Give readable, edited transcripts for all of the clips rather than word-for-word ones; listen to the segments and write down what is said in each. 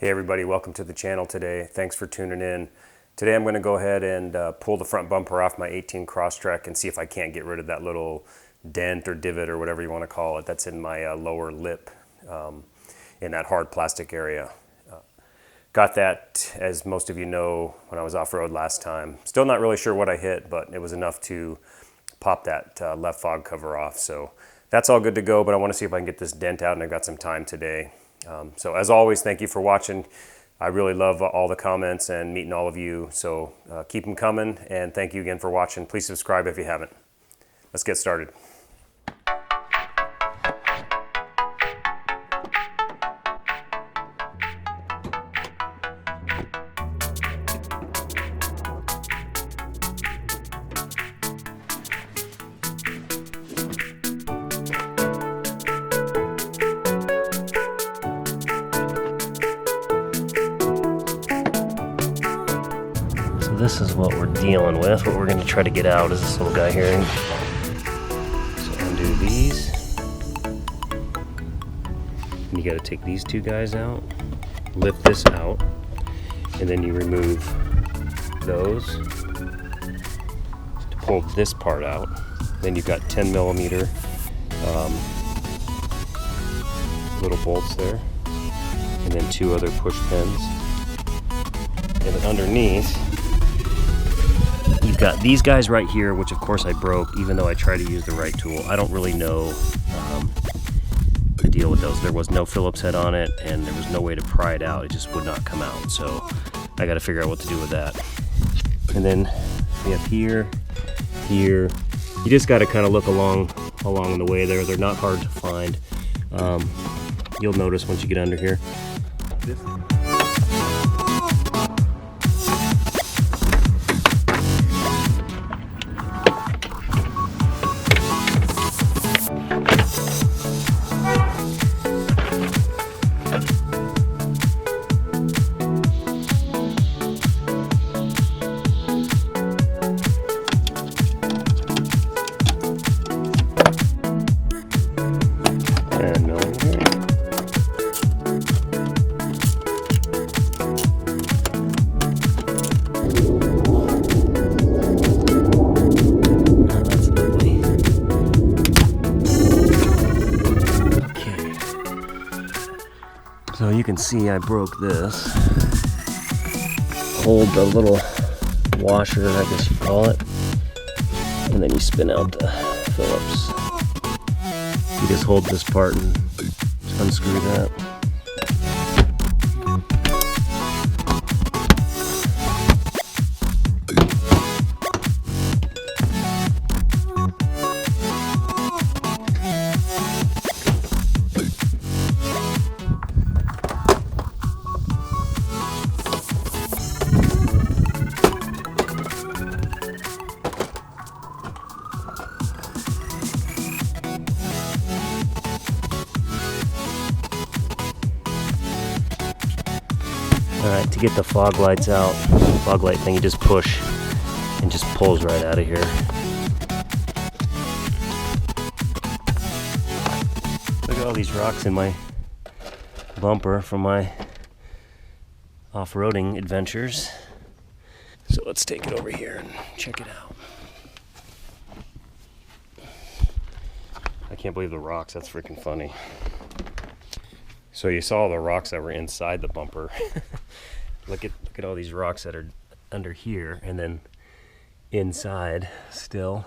Hey everybody, welcome to the channel today. Thanks for tuning in. Today I'm going to go ahead and pull the front bumper off my 18 Crosstrek and see if I can't get rid of that little dent or divot or whatever you want to call it that's in my lower lip in that hard plastic area. Got that, as most of you know, when I was off-road last time. Still not really sure what I hit, but it was enough to pop that left fog cover off. So that's all good to go, but I want to see if I can get this dent out, and I've got some time today. So as always, thank you for watching. I really love all the comments and meeting all of you. So keep them coming, and thank you again for watching. Please subscribe if you haven't. Let's get started. This is what we're dealing with. What we're going to try to get out is this little guy here. So undo these. And you got to take these two guys out, lift this out, and then you remove those to pull this part out. Then you've got 10 millimeter little bolts there, and then two other push pins. And then underneath, you've got these guys right here, which of course I broke, even though I tried to use the right tool. I don't really know the deal with those. There was no Phillips head on it, and there was no way to pry it out. It just would not come out. So I got to figure out what to do with that. And then we have here. You just got to kind of look along the way there. They're not hard to find. You'll notice once you get under here. So you can see I broke this. Hold the little washer, I guess you call it, and then you spin out the Phillips. You just hold this part and unscrew that. Alright, to get the fog lights out, fog light thing, you just push and just pulls right out of here. Look at all these rocks in my bumper from my off-roading adventures. So let's take it over here and check it out. I can't believe the rocks, that's freaking funny. So you saw the rocks that were inside the bumper. Look at all these rocks that are under here and then inside still.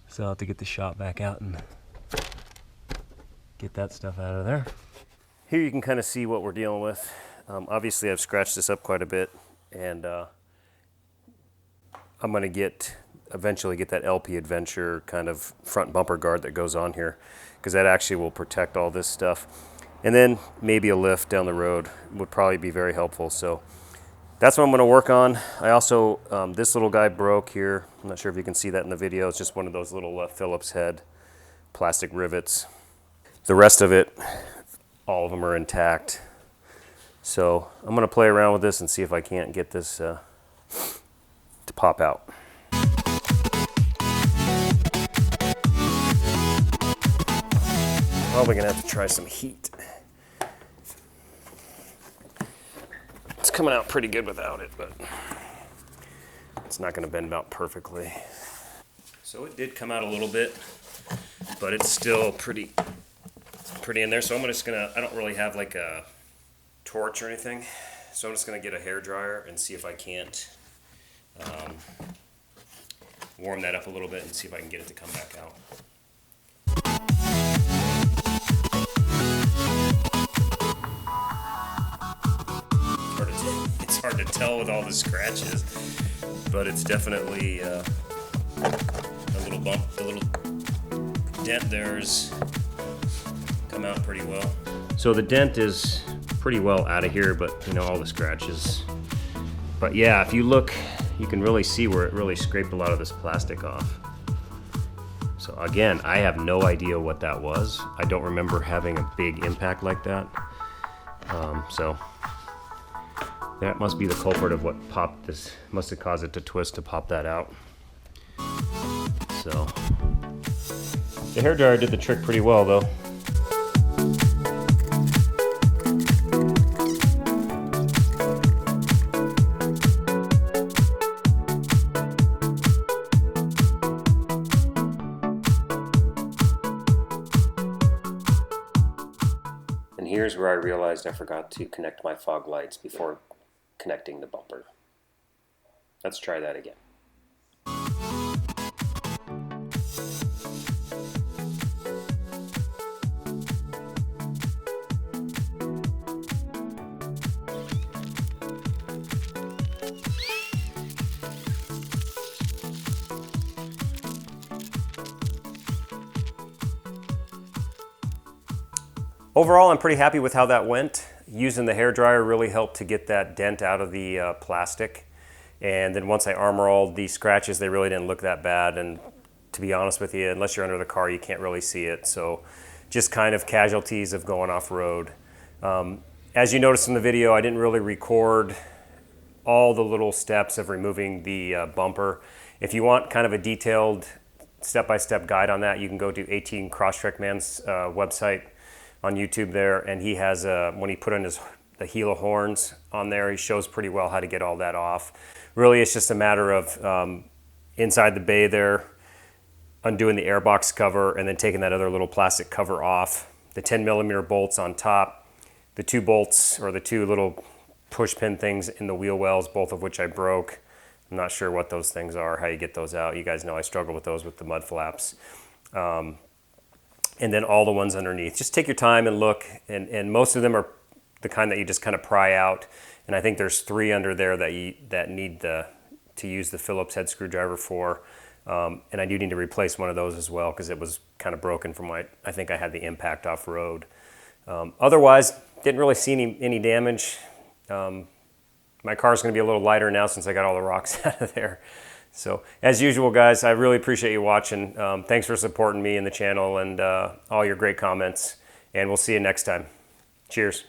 So I'll have to get the shot back out and get that stuff out of there. Here you can kind of see what we're dealing with. Obviously I've scratched this up quite a bit, and I'm going to eventually get that LP Adventure kind of front bumper guard that goes on here, because that actually will protect all this stuff. And then maybe a lift down the road would probably be very helpful. So that's what I'm going to work on. I also, this little guy broke here. I'm not sure if you can see that in the video. It's just one of those little Phillips head plastic rivets. The rest of it, all of them are intact. So I'm going to play around with this and see if I can't get this to pop out. Probably gonna have to try some heat. coming out pretty good without it, but it's not going to bend out perfectly. So it did come out a little bit, but it's still pretty in there. So I'm just gonna, I don't really have like a torch or anything, so I'm just gonna get a hair dryer and see if I can't warm that up a little bit and see if I can get it to come back out. It's hard to tell with all the scratches, but it's definitely a little bump, the little dent there's come out pretty well. So the dent is pretty well out of here, but you know, all the scratches. But yeah, if you look, you can really see where it really scraped a lot of this plastic off. So again, I have no idea what that was. I don't remember having a big impact like that. So that must be the culprit of what popped this, must have caused it to twist to pop that out. So the hairdryer did the trick pretty well though. And here's where I realized I forgot to connect my fog lights before connecting the bumper. Let's try that again. Overall, I'm pretty happy with how that went. Using the hairdryer really helped to get that dent out of the plastic. And then once I armor-alled the scratches, they really didn't look that bad. And to be honest with you, unless you're under the car, you can't really see it. So just kind of casualties of going off-road. As you noticed in the video, I didn't really record all the little steps of removing the bumper. If you want kind of a detailed step-by-step guide on that, you can go to 18 Crosstrek Man's website on YouTube there, and he has when he put on the Gila horns on there, he shows pretty well how to get all that off. Really, it's just a matter of inside the bay there, undoing the airbox cover and then taking that other little plastic cover off. The 10mm bolts on top, the two bolts or the two little push pin things in the wheel wells, both of which I broke. I'm not sure what those things are, how you get those out. You guys know I struggle with those with the mud flaps. And then all the ones underneath. Just take your time and look, and most of them are the kind that you just kind of pry out. And I think there's 3 under there that need to use the Phillips head screwdriver for. And I do need to replace one of those as well because it was kind of broken from what I think I had the impact off-road. Otherwise, didn't really see any damage. My car's going to be a little lighter now since I got all the rocks out of there. So, as usual, guys, I really appreciate you watching. Thanks for supporting me and the channel and all your great comments. And we'll see you next time. Cheers.